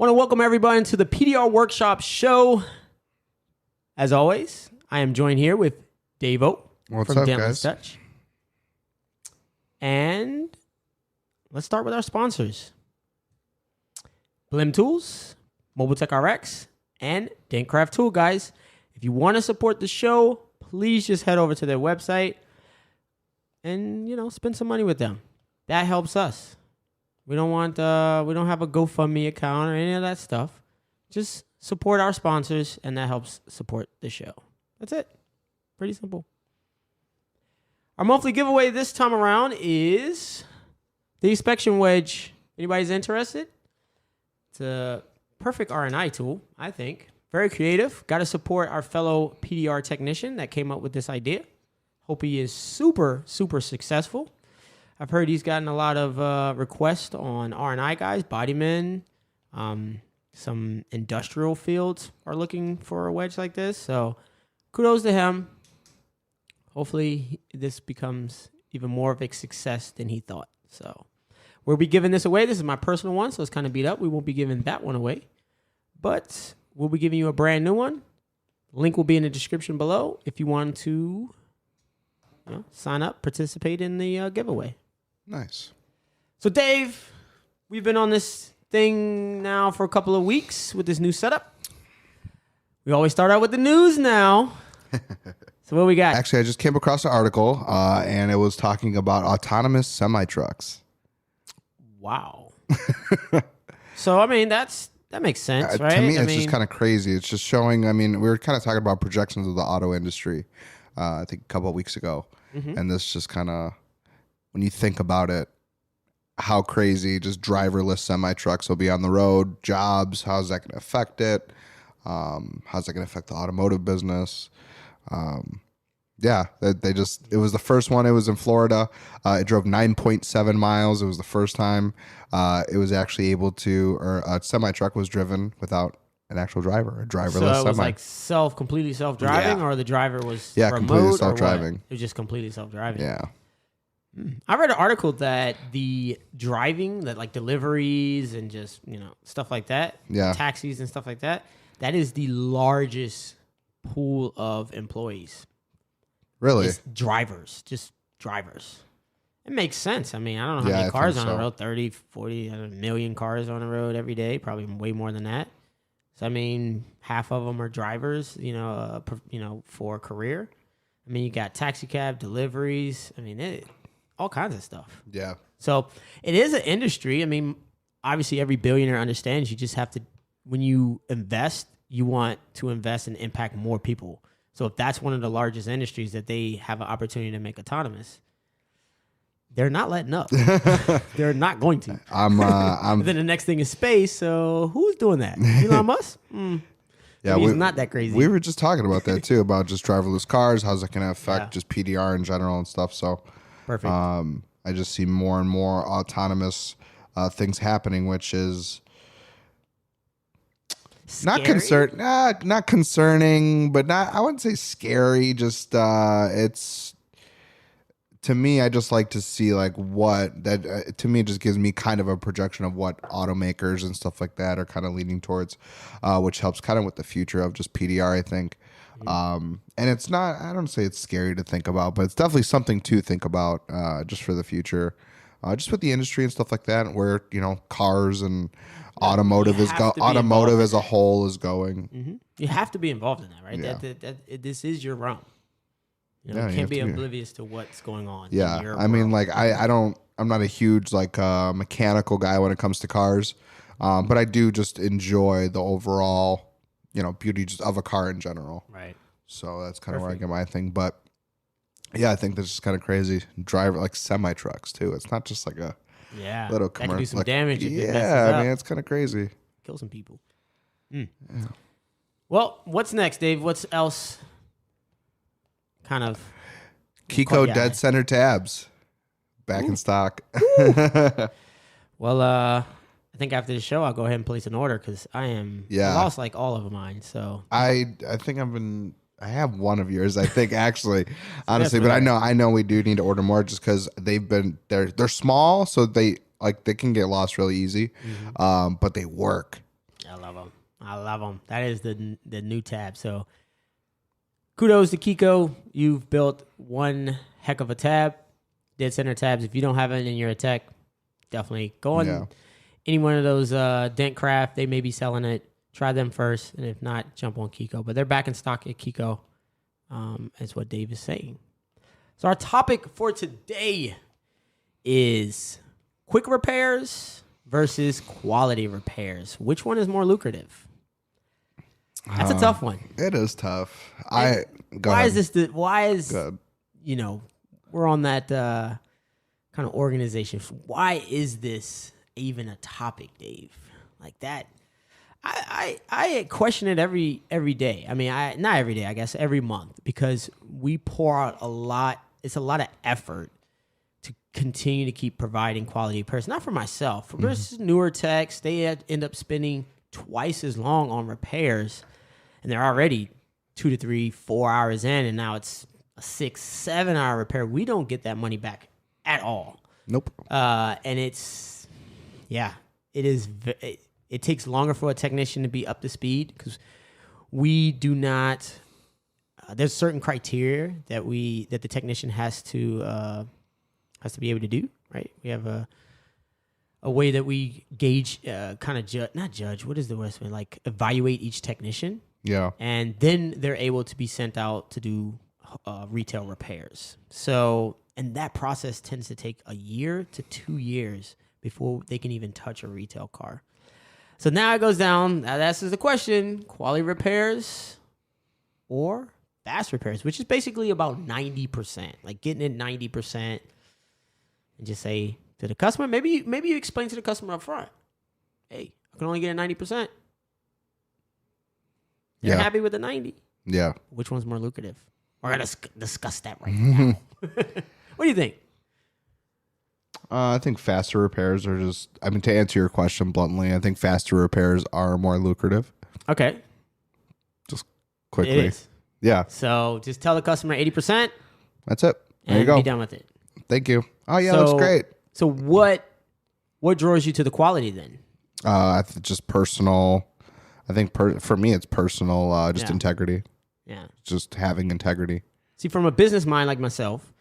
Want to welcome everybody to the PDR Workshop show. As always, I am joined here with Dave-O from Dentless Touch. And let's start with our sponsors. Blim Tools, Mobile Tech RX, and Dentcraft Tool Guys. If you want to support the show, please just head over to their website and, spend some money with them. That helps us. We don't have a GoFundMe account or any of that stuff. Just support our sponsors, and that helps support the show. That's it. Pretty simple. Our monthly giveaway this time around is the inspection wedge. Anybody's interested? It's a perfect R&I tool, I think. Very creative. Got to support our fellow PDR technician that came up with this idea. Hope he is super, super successful. I've heard he's gotten a lot of requests on R&I guys, bodymen. Some industrial fields are looking for a wedge like this. So kudos to him. Hopefully this becomes even more of a success than he thought. So we'll be giving this away. This is my personal one, so it's kind of beat up. We won't be giving that one away. But we'll be giving you a brand new one. Link will be in the description below if you want to sign up, participate in the giveaway. Nice. So, Dave, we've been on this thing now for a couple of weeks with this new setup. We always start out with the news now. So what we got? Actually, I just came across an article, and it was talking about autonomous semi-trucks. Wow. So, I mean, that makes sense, right? To me, it's just kind of crazy. It's just showing, we were kind of talking about projections of the auto industry, I think a couple of weeks ago. Mm-hmm. And this just kind of, when you think about it, how crazy just driverless semi-trucks will be on the road, jobs, how's that going to affect it? How's that going to affect the automotive business? It was the first one. It was in Florida. It drove 9.7 miles. It was the first time it was actually able to, or a semi-truck was driven without an actual driver, a driverless semi. So it was like completely self-driving, or the driver was remote, completely self-driving. It was just completely self-driving. Yeah. I read an article that the driving, that like deliveries and just, stuff like that, taxis and stuff like that, that is the largest pool of employees. Really? Just drivers. It makes sense. I don't know how many cars on the road, 30, 40, a million cars on the road every day, probably way more than that. So, half of them are drivers, for a career. You got taxi cab, deliveries. All kinds of stuff. Yeah. So it is an industry. Obviously every billionaire understands you just have to, when you invest, you want to invest and impact more people. So if that's one of the largest industries that they have an opportunity to make autonomous, they're not letting up. They're not going to. Then the next thing is space. So who's doing that? Elon Musk? Yeah, he's not that crazy. We were just talking about that too, about just driverless cars. How's that going to affect just PDR in general and stuff? So perfect. I just see more and more autonomous things happening, which is not concerning, but I wouldn't say scary. Just it's, to me, I just like to see to me, it just gives me kind of a projection of what automakers and stuff like that are kind of leaning towards, which helps kind of with the future of just PDR, I think. And it's not, I don't say it's scary to think about, but it's definitely something to think about, just for the future, just with the industry and stuff like that, where, cars and automotive as a whole is going. Mm-hmm. You have to be involved in that, right? Yeah. This is your realm. You can't be oblivious to what's going on. Yeah. I'm not a huge mechanical guy when it comes to cars. But I do just enjoy the overall, beauty just of a car in general. Right. So that's kind of where I get my thing. But yeah, I think this is kind of crazy. Driver like semi trucks too. It's not just like a little commercial. That can do some damage. If it messes up. It's kind of crazy. Kill some people. Yeah. Well, what's next, Dave? What's else? Kind of. Kiko dead center tabs back in stock. Well, I think after the show, I'll go ahead and place an order because I lost all of mine. So I think I have one of yours, I think, actually, honestly, but I know we do need to order more just because they're small, so they can get lost really easy, but they work. I love them. I love them. That is the new tab. So kudos to Kiko. You've built one heck of a tab. Dead center tabs. If you don't have it and you're a tech, definitely go on any one of those Dentcraft. They may be selling it. Try them first, and if not, jump on Kiko. But they're back in stock at Kiko, is what Dave is saying. So our topic for today is quick repairs versus quality repairs. Which one is more lucrative? That's a tough one. It is tough. Why is we're on that kind of organization. Why is this even a topic, Dave? Like that. I question it every day. I mean, not every day, I guess every month, because we pour out a lot. It's a lot of effort to continue to keep providing quality repairs. Not for myself. For newer techs, they end up spending twice as long on repairs, and they're already 2 to 3, 4 hours in, and now it's a 6, 7 hour repair. We don't get that money back at all. Nope. And it is. It takes longer for a technician to be up to speed because we do not. There's certain criteria that the technician has to be able to do. Right. We have a way that we gauge, not judge. What is the word? Like evaluate each technician. Yeah. And then they're able to be sent out to do retail repairs. So, and that process tends to take a year to 2 years before they can even touch a retail car. So now it goes down. Now that's the question: quality repairs or fast repairs, which is basically about 90%, like getting it 90%, and just say to the customer, maybe you explain to the customer up front, hey, I can only get it 90%. You're happy with the 90. Yeah. Which one's more lucrative? We're gonna discuss that right now. What do you think? I think faster repairs are just, to answer your question bluntly, I think faster repairs are more lucrative. Okay. Just quickly. It is. Yeah. So just tell the customer 80%. That's it. There and you go. Be done with it. Thank you. Oh, yeah, that's great. So what draws you to the quality then? Just personal. I think for me, it's personal, just integrity. Yeah. Just having integrity. See, from a business mind like myself,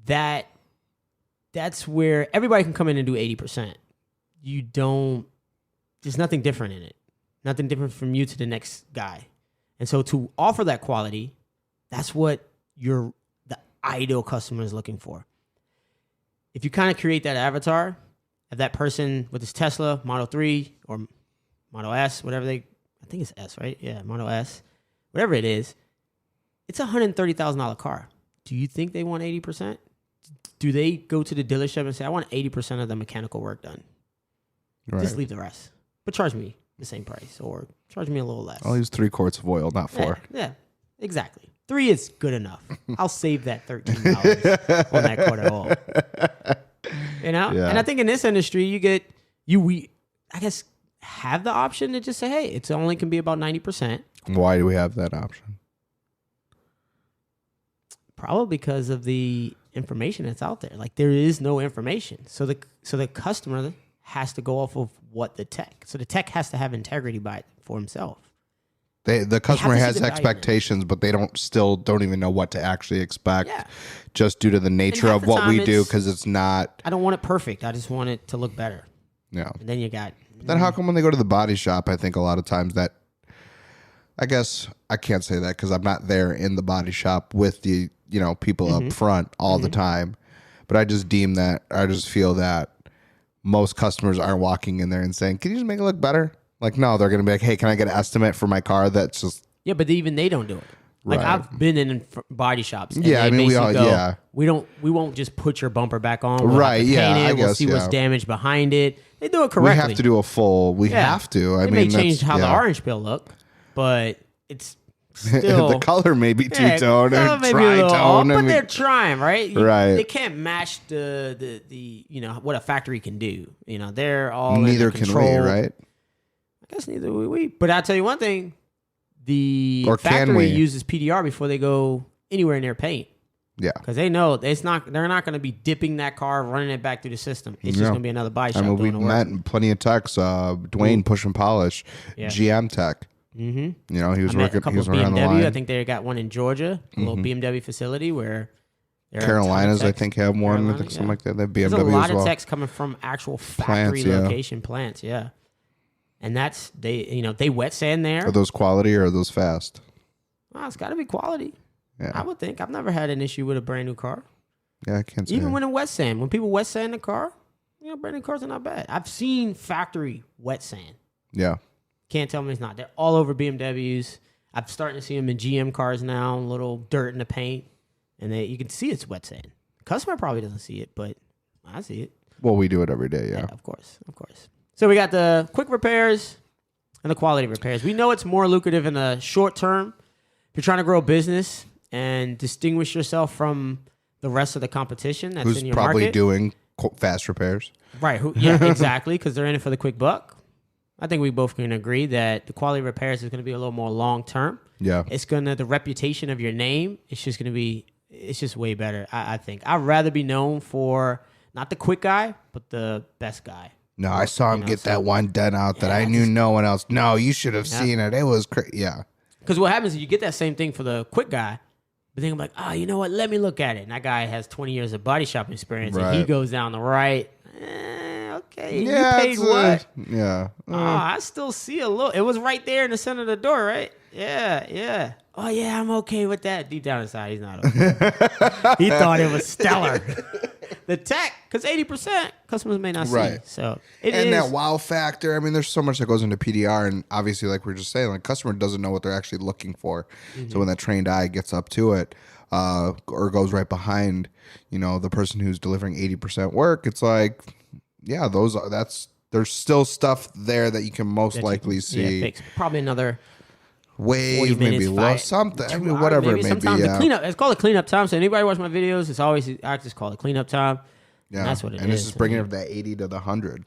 that's where everybody can come in and do 80%. There's nothing different in it. Nothing different from you to the next guy. And so to offer that quality, that's what the ideal customer is looking for. If you kind of create that avatar of that person with his Tesla Model 3 or Model S, I think it's S, right? Yeah, Model S, whatever it is, it's a $130,000 car. Do you think they want 80%? Do they go to the dealership and say, I want 80% of the mechanical work done? Right. Just leave the rest. But charge me the same price or charge me a little less. I'll use 3 quarts of oil, not 4. Yeah, exactly. 3 is good enough. I'll save that $13 on that quart of oil. You know? Yeah. And I think in this industry, we have the option to just say, hey, it's only can be about 90%. Why do we have that option? Probably because of the information that's out there. Like there is no information. So the customer has to go off of the tech has to have integrity for himself. The customer has expectations, but they don't even know what to actually expect just due to the nature of what we do, because it's not. I don't want it perfect. I just want it to look better. Yeah. And then you got. Then how come when they go to the body shop, I think a lot of times that, I guess I can't say that because I'm not there in the body shop with the people up front all the time, but I just feel that most customers aren't walking in there and saying, can you just make it look better? Like, no, they're going to be like, hey, can I get an estimate for my car? That's just. Yeah, but even they don't do it. Like I've been in body shops. And yeah, we won't just put your bumper back on. We'll right. Yeah. We'll see what's damaged behind it. They do it correctly. We have to do a full. We have to. It may change how the orange pill look, but it's still the color may be two-tone or tri-tone. But they're trying, right? Right. They can't match the what a factory can do. They're all neither can we, right? I guess neither will we. But I'll tell you one thing. The factory uses PDR before they go anywhere near paint. Yeah. Because they know it's not. They're not going to be dipping that car, running it back through the system. It's just going to be another body shop. I mean, we doing the work. met in plenty of techs. Dwayne Push and Polish, GM Tech. Mm-hmm. You know, he was working. He was around the line. I think they got one in Georgia, a little BMW facility where. Carolinas, I think, have one. I think something like that. They have BMW as well. There's a lot of techs coming from actual factory location plants. Yeah. And that's they wet sand there. Are those quality or are those fast? Well, it's got to be quality. Yeah. I would think. I've never had an issue with a brand new car. Yeah, I can't say. Even when in wet sand, when people wet sand the car, brand new cars are not bad. I've seen factory wet sand. Yeah. Can't tell me it's not. They're all over BMWs. I'm starting to see them in GM cars now, a little dirt in the paint, and you can see it's wet sand. Customer probably doesn't see it, but I see it. Well, we do it every day, yeah. Of course. So we got the quick repairs and the quality repairs. We know it's more lucrative in the short term. If you're trying to grow a business and distinguish yourself from the rest of the competition that's who's in your probably market. doing fast repairs. Right. Yeah, exactly, because they're in it for the quick buck. I think we both can agree that the quality repairs is going to be a little more long term. Yeah. It's the reputation of your name, it's just way better, I think. I'd rather be known for not the quick guy, but the best guy. No, I saw him get that one dent out that I knew no one else. No, you should have seen it. It was crazy. Yeah. Because what happens is you get that same thing for the quick guy, but then I'm like, you know what? Let me look at it. And that guy has 20 years of body shop experience, and he goes down the right. Okay, yeah, you paid what? Yeah. I still see a little. It was right there in the center of the door, right? Yeah. Oh, yeah, I'm okay with that. Deep down inside, he's not okay. He thought it was stellar. The tech, because 80% customers may not see. Right. So that wow factor. I mean, there's so much that goes into PDR, and obviously, like we were just saying, like customer doesn't know what they're actually looking for. Mm-hmm. So when that trained eye gets up to it, or goes right behind, the person who's delivering 80% work, it's like, yeah, there's still stuff there that you can most likely see. Fix. Probably another wave, maybe something. I mean, whatever it may be. The cleanup. It's called a cleanup time. So anybody watch my videos, I just call it cleanup time. Yeah, and that's what it is. And this is bringing up that 80 to the 100.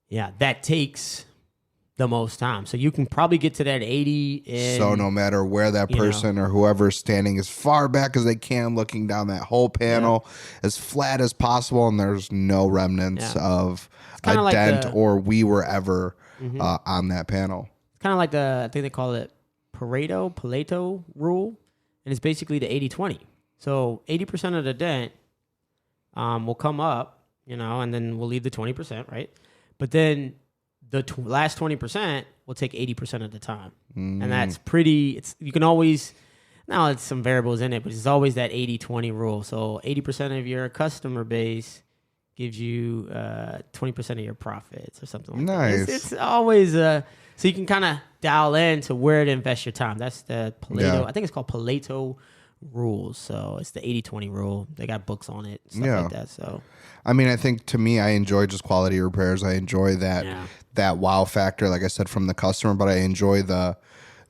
Yeah, that takes the most time. So you can probably get to that 80. So no matter where that person or whoever's standing as far back as they can, looking down that whole panel as flat as possible, and there's no remnants of a dent or we were ever on that panel. It's kind of like I think they call it Pareto rule, and it's basically the 80-20. So 80% of the dent will come up, and then we'll leave the 20%, right? But then the last 20% will take 80% of the time. And that's you can always, now it's some variables in it, but it's always that 80-20 rule. So 80% of your customer base gives you 20% of your profits or something like that. It's always, so you can kind of dial in to where to invest your time. That's the Pareto, I think it's called Pareto rules. So it's the 80-20 rule. They got books on it, stuff like that. So I mean, I think to me, I enjoy just quality repairs. I enjoy that wow factor, like I said, from the customer, but I enjoy the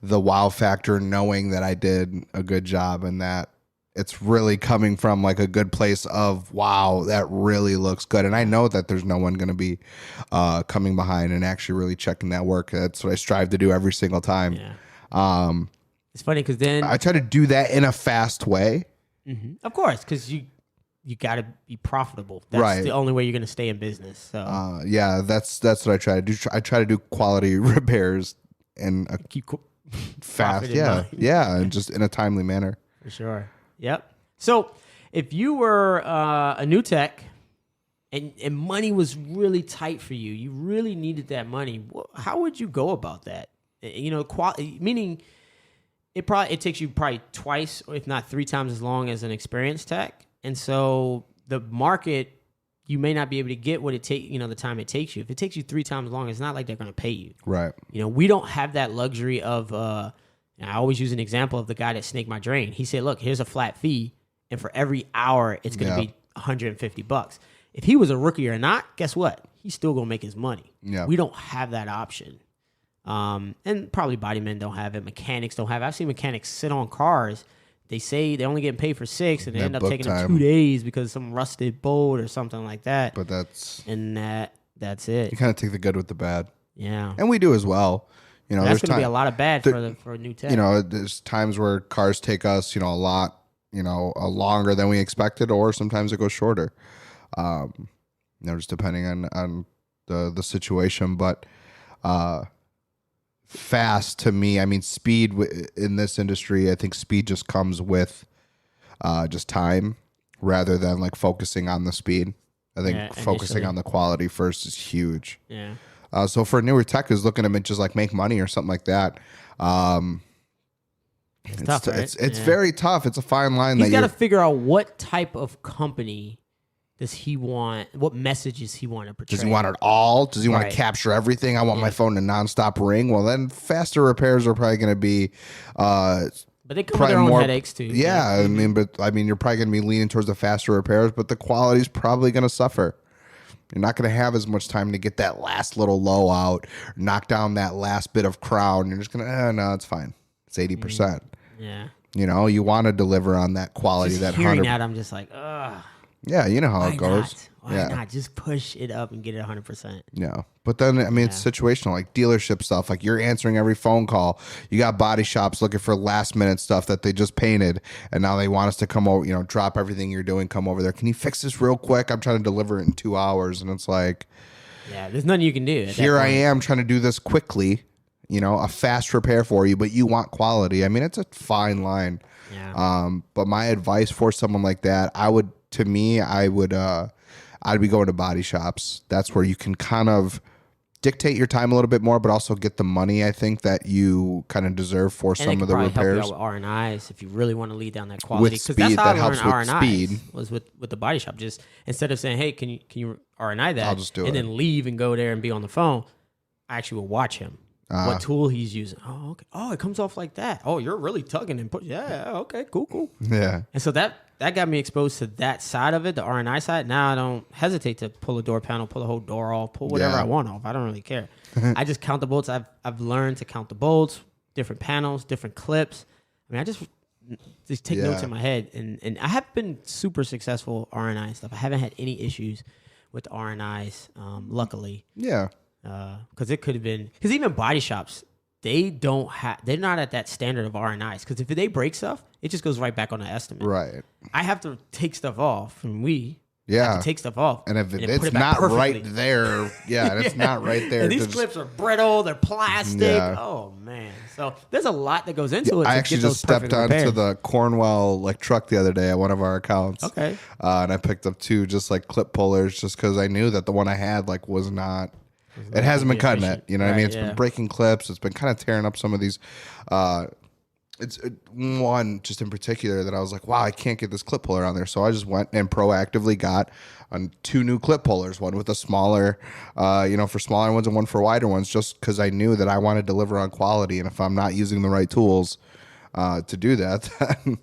wow factor knowing that I did a good job and that it's really coming from like a good place of, wow, that really looks good. And I know that there's no one going to be coming behind and actually really checking that work. That's what I strive to do every single time. Yeah. It's funny because then I try to do that in a fast way. Mm-hmm. Of course, because you got to be profitable. That's the only way you're going to stay in business. So that's what I try to do. I try to do quality repairs and keep fast. Yeah, and just in a timely manner. For sure. Yep. So if you were a new tech and money was really tight for you, you really needed that money, how would you go about that? Meaning it takes you probably twice, or if not 3 times as long as an experienced tech. And so the market, you may not be able to get what it takes, the time it takes you. If it takes you 3 times long, it's not like they're going to pay you. Right. We don't have that luxury of, I always use an example of the guy that snaked my drain. He said, look, here's a flat fee, and for every hour, it's going to be $150. If he was a rookie or not, guess what? He's still going to make his money. Yeah. We don't have that option. And probably body men don't have it. Mechanics don't have it. I've seen mechanics sit on cars. They say they're only getting paid for 6, and they end up taking them 2 days because of some rusted bolt or something like that. But that's it. You kind of take the good with the bad. Yeah, and we do as well. That's going to be a lot of bad for a new tech. There's times where cars take us, a lot longer than we expected, or sometimes it goes shorter. Just depending on the situation. But fast to me, I mean, speed in this industry, I think speed just comes with just time rather than like focusing on the speed. I think focusing on the quality first is huge. Yeah. So for a newer tech who's looking to just like make money or something like that, it's tough, right? It's very tough. It's a fine line. He's got to figure out what type of company does he want, what messages he want to portray. Does he want it all? Does he want to capture everything? I want my phone to nonstop ring. Well, then faster repairs are probably going to be but they come with their own headaches too. Yeah, I mean, you're probably going to be leaning towards the faster repairs, but the quality's probably going to suffer. You're not going to have as much time to get that last little low out, knock down that last bit of crown. You're just going to, no, it's fine. It's 80%. Yeah. You want to deliver on that quality. Just that hearing that, I'm just like, ugh. Yeah, you know how it goes. Why not? Just push it up and get it 100%. Yeah. But then, I mean, it's situational, like dealership stuff. Like you're answering every phone call. You got body shops looking for last minute stuff that they just painted. And now they want us to come over, drop everything you're doing, come over there. Can you fix this real quick? I'm trying to deliver it in 2 hours. And it's like, yeah, there's nothing you can do. Here I am trying to do this quickly, a fast repair for you, but you want quality. I mean, it's a fine line. Yeah. But my advice for someone like that, I'd be going to body shops. That's where you can kind of dictate your time a little bit more, but also get the money I think that you kind of deserve for some of the repairs. Help you out with R&Is if you really want to lead down that quality. Because that's how I learned R&Is was with the body shop. Just instead of saying, hey, can you R&I that? I'll just do it. And then leave and go there and be on the phone. I actually will watch him. What tool he's using. Oh, okay. Oh, it comes off like that. Oh, you're really tugging and push. Yeah, okay, cool. Yeah. And so that got me exposed to that side of it, the R&I side. Now I don't hesitate to pull a door panel, pull the whole door off, pull whatever I want off. I don't really care. I just count the bolts. I've learned to count the bolts, different panels, different clips. I mean, I just take notes in my head. And I have been super successful R&I and stuff. I haven't had any issues with R&Is, luckily. Yeah. Because it could have been, because even body shops, they're not at that standard of R&Is. Because if they break stuff, it just goes right back on the estimate. Right. I have to take stuff off, and have to take stuff off. And if it's not right there, and it's not right there. And these clips are brittle, they're plastic. Yeah. Oh man! So there's a lot that goes into it. I actually just stepped onto the Cornwell truck the other day at one of our accounts. Okay. And I picked up 2 just clip pullers, just because I knew that the one I had was not. It hasn't been cutting it. You know what I mean? It's been breaking clips. It's been kind of tearing up some of these. It's one just in particular that I was like, wow, I can't get this clip puller on there. So I just went and proactively got 2 new clip pullers, one with a smaller, for smaller ones and one for wider ones, just because I knew that I want to deliver on quality. And if I'm not using the right tools to do that, then,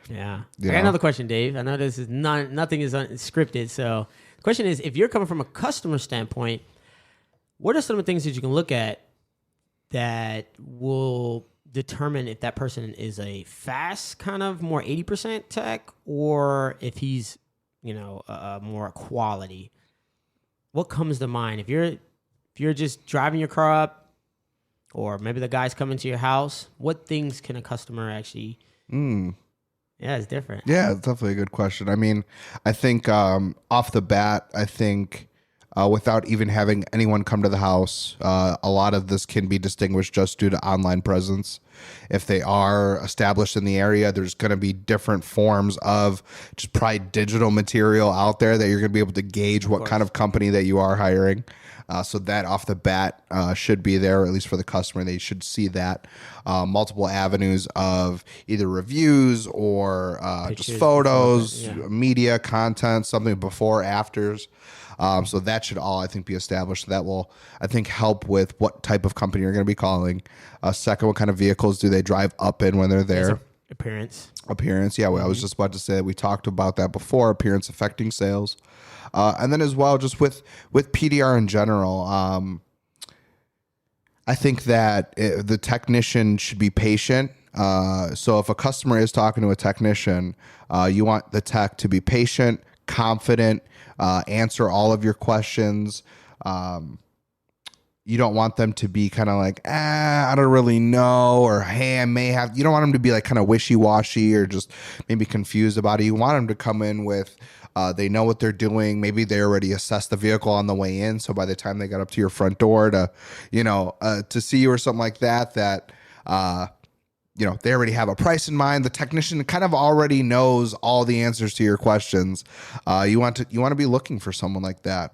yeah. I got another question, Dave. I know this is nothing is scripted. So the question is, if you're coming from a customer standpoint, what are some of the things that you can look at that will determine if that person is a fast kind of more 80% tech or if he's, more quality? What comes to mind? If you're just driving your car up or maybe the guy's coming to your house, what things can a customer actually... Yeah, it's different. Yeah, it's definitely a good question. I mean, I think off the bat, without even having anyone come to the house, a lot of this can be distinguished just due to online presence. If they are established in the area, there's going to be different forms of just probably digital material out there that you're going to be able to gauge what kind of company that you are hiring. So that off the bat should be there, at least for the customer. They should see that. Multiple avenues of either reviews or just photos, media, content, something before, afters. So that should all, I think, be established. That will, I think, help with what type of company you're going to be calling. Second, what kind of vehicles do they drive up in when they're there? Appearance. Yeah. I was just about to say that we talked about that before, appearance affecting sales. And then as well, just with PDR in general, I think that the technician should be patient. So if a customer is talking to a technician, you want the tech to be patient, confident, answer all of your questions. you don't want them to be kind of like, I don't really know, or hey, I may have. You don't want them to be like kind of wishy-washy or just maybe confused about it. You want them to come in with, they know what they're doing. Maybe they already assessed the vehicle on the way in, so by the time they got up to your front door to, to see you or something like that, they already have a price in mind. The technician kind of already knows all the answers to your questions. You want to be looking for someone like that.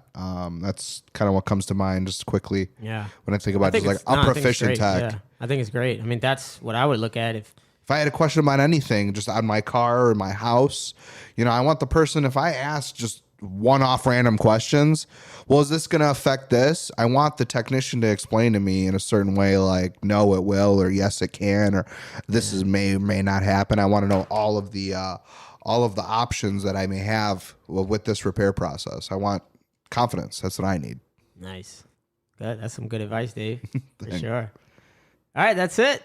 That's kind of what comes to mind just quickly. Yeah. When I think about just like a proficient tech. Yeah. I think it's great. I mean, that's what I would look at if I had a question about anything, just on my car or my house, I want the person, if I ask just one-off random questions, well, is this going to affect this? I want the technician to explain to me in a certain way, like, no, it will, or yes, it can, or this is may or may not happen. I want to know all of the options that I may have with this repair process. I want confidence. That's what I need. Nice. Good. That's some good advice, Dave. For sure. All right, that's it.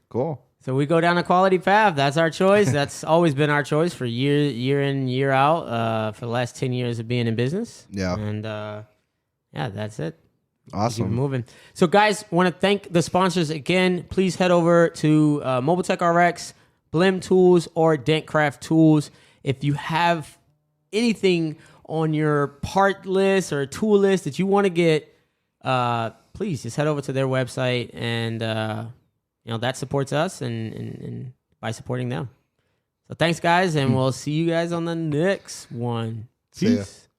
Cool. So we go down a quality path. That's our choice. That's always been our choice for year in, year out, for the last 10 years of being in business. Yeah. And that's it. Awesome. Keep it moving. So guys, want to thank the sponsors again. Please head over to Mobile Tech RX, Blim Tools, or Dentcraft Tools. If you have anything on your part list or tool list that you want to get, please just head over to their website, and that supports us and by supporting them. So thanks, guys, and we'll see you guys on the next one. See ya. Peace.